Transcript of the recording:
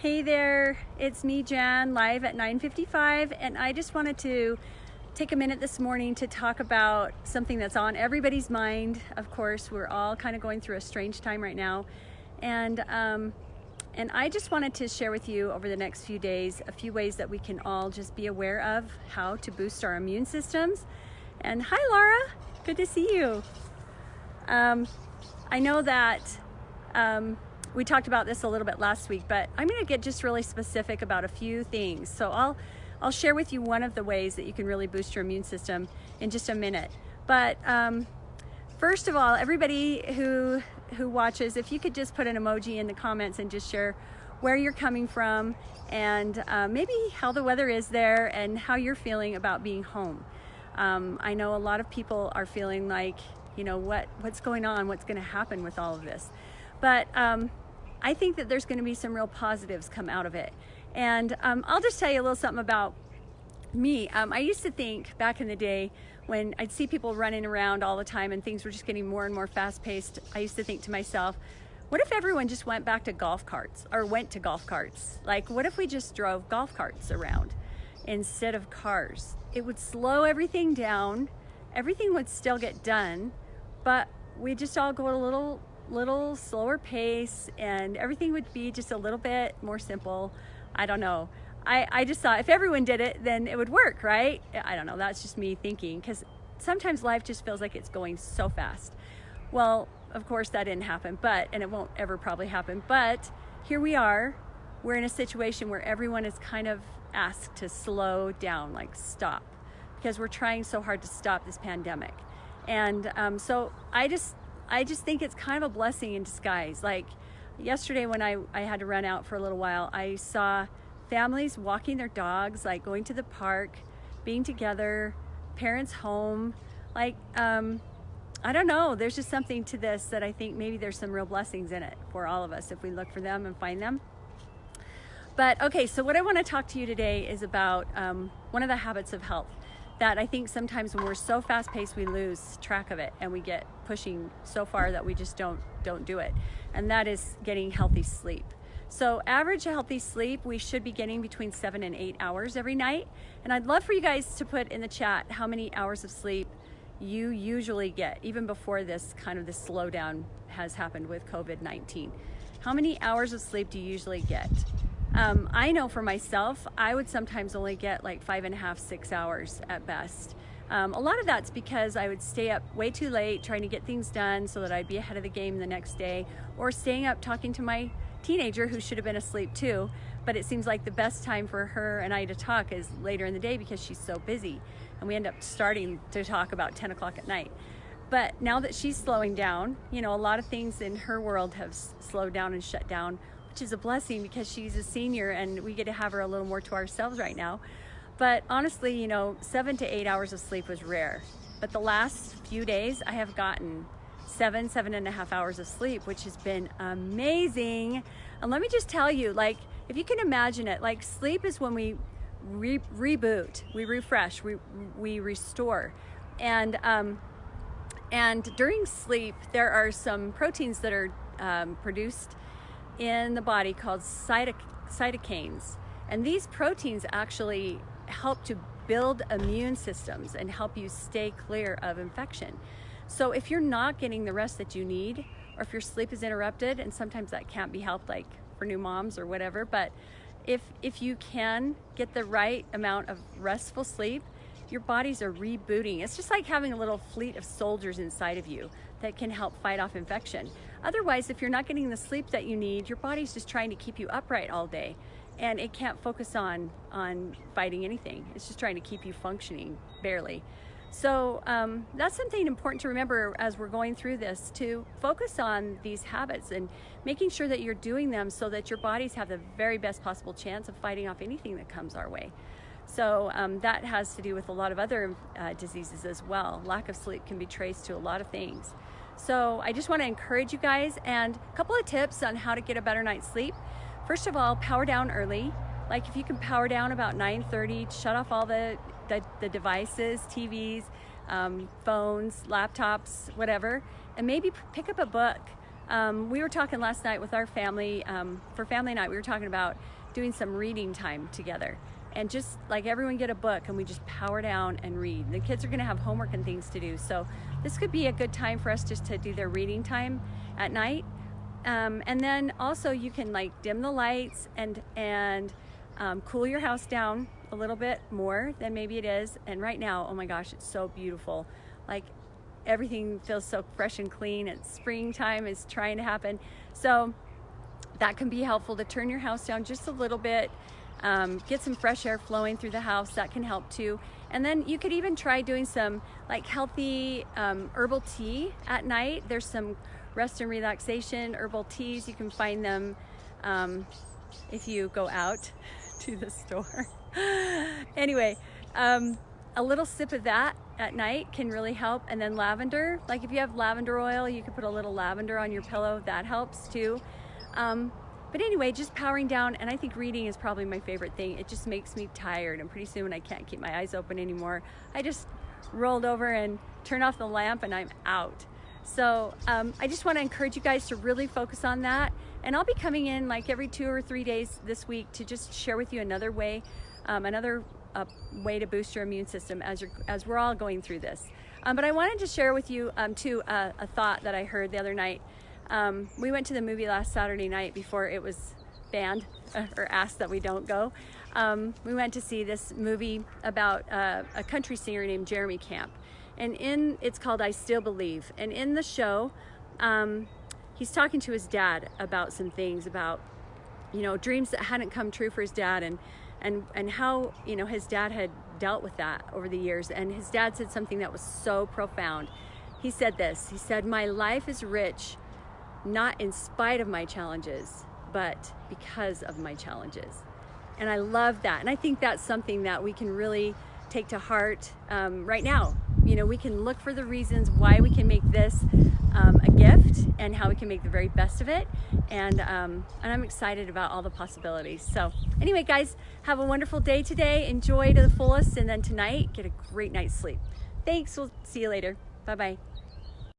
Hey there, it's me, Jan, live at 9:55, and I just wanted to take a minute this morning to talk about something that's on everybody's mind. Of course, we're all kind of going through a strange time right now, and I just wanted to share with you over the next few days a few ways that we can all just be aware of how to boost our immune systems. And hi, Laura, good to see you. I know that we talked about this a little bit last week, but I'm going to get just really specific about a few things. So I'll share with you one of the ways that you can really boost your immune system in just a minute. But first of all, everybody who watches, if you could just put an emoji in the comments and just share where you're coming from and maybe how the weather is there and how you're feeling about being home. I know a lot of people are feeling like, you know, what's going on, what's going to happen with all of this. But I think that there's going to be some real positives come out of it. And I'll just tell you a little something about me. I used to think back in the day when I'd see people running around all the time and things were just getting more and more fast-paced, I used to think to myself, what if everyone just went back to golf carts or went to golf carts? Like, what if we just drove golf carts around instead of cars? It would slow everything down. Everything would still get done, but we just all go at a little slower pace and everything would be just a little bit more simple. I don't know. I just thought if everyone did it, then it would work, right? I don't know. That's just me thinking, because sometimes life just feels like it's going so fast. Well, of course that didn't happen, and it won't ever probably happen. But here we are. We're in a situation where everyone is kind of asked to slow down, like stop, because we're trying so hard to stop this pandemic. And so I just think it's kind of a blessing in disguise. Like yesterday when I had to run out for a little while, I saw families walking their dogs, like going to the park, being together, parents home. Like, I don't know, there's just something to this that I think maybe there's some real blessings in it for all of us if we look for them and find them. But okay, so what I want to talk to you today is about one of the habits of health that I think sometimes when we're so fast-paced we lose track of it and we get pushing so far that we just don't do it, and that is getting healthy sleep. So average healthy sleep, we should be getting between 7 and 8 hours every night, and I'd love for you guys to put in the chat how many hours of sleep you usually get, even before this slowdown has happened with COVID-19. How many hours of sleep do you usually get? I know for myself, I would sometimes only get like 5.5, 6 hours at best. A lot of that's because I would stay up way too late trying to get things done so that I'd be ahead of the game the next day, or staying up talking to my teenager who should have been asleep too. But it seems like the best time for her and I to talk is later in the day because she's so busy. And we end up starting to talk about 10 o'clock at night. But now that she's slowing down, you know, a lot of things in her world have slowed down and shut down, which is a blessing because she's a senior and we get to have her a little more to ourselves right now. But honestly, you know, 7 to 8 hours of sleep was rare. But the last few days I have gotten 7.5 hours of sleep, which has been amazing. And let me just tell you, like, if you can imagine it, like sleep is when we reboot, we refresh, we restore. And during sleep, there are some proteins that are produced in the body called cytokines. And these proteins actually help to build immune systems and help you stay clear of infection. So if you're not getting the rest that you need, or if your sleep is interrupted, and sometimes that can't be helped, like for new moms or whatever, but if you can get the right amount of restful sleep, your bodies are rebooting. It's just like having a little fleet of soldiers inside of you that can help fight off infection. Otherwise, if you're not getting the sleep that you need, your body's just trying to keep you upright all day, and it can't focus on fighting anything. It's just trying to keep you functioning, barely. So that's something important to remember as we're going through this, to focus on these habits and making sure that you're doing them so that your bodies have the very best possible chance of fighting off anything that comes our way. So that has to do with a lot of other diseases as well. Lack of sleep can be traced to a lot of things. So I just want to encourage you guys, and a couple of tips on how to get a better night's sleep. First of all, power down early. Like if you can power down about 9:30, shut off all the devices, TVs, phones, laptops, whatever, and maybe pick up a book. We were talking last night with our family, for family night, we were talking about doing some reading time together. And just like everyone get a book and we just power down and read. The kids are gonna have homework and things to do. So this could be a good time for us just to do their reading time at night. And then also you can like dim the lights and cool your house down a little bit more than maybe it is. And right now, oh my gosh, it's so beautiful. Like everything feels so fresh and clean. It's springtime is trying to happen. So that can be helpful to turn your house down just a little bit. Get some fresh air flowing through the house. That can help too. And then you could even try doing some like healthy herbal tea at night. There's some rest and relaxation herbal teas. You can find them if you go out to the store. Anyway, a little sip of that at night can really help. And then lavender, like if you have lavender oil, you could put a little lavender on your pillow. That helps too. But anyway, just powering down, and I think reading is probably my favorite thing. It just makes me tired, and pretty soon I can't keep my eyes open anymore. I just rolled over and turned off the lamp and I'm out. So I just want to encourage you guys to really focus on that. And I'll be coming in like every 2 or 3 days this week to just share with you another way, way to boost your immune system as we're all going through this. But I wanted to share with you too a thought that I heard the other night. We went to the movie last Saturday night before it was banned or asked that we don't go. We went to see this movie about a country singer named Jeremy Camp. And it's called I Still Believe. And in the show, he's talking to his dad about some things, about, dreams that hadn't come true for his dad and how, his dad had dealt with that over the years. And his dad said something that was so profound. He said this, he said, "My life is rich, not in spite of my challenges, but because of my challenges." And I love that. And I think that's something that we can really take to heart right now. We can look for the reasons why we can make this a gift and how we can make the very best of it. And I'm excited about all the possibilities. So anyway, guys, have a wonderful day today. Enjoy to the fullest. And then tonight, get a great night's sleep. Thanks. We'll see you later. Bye-bye.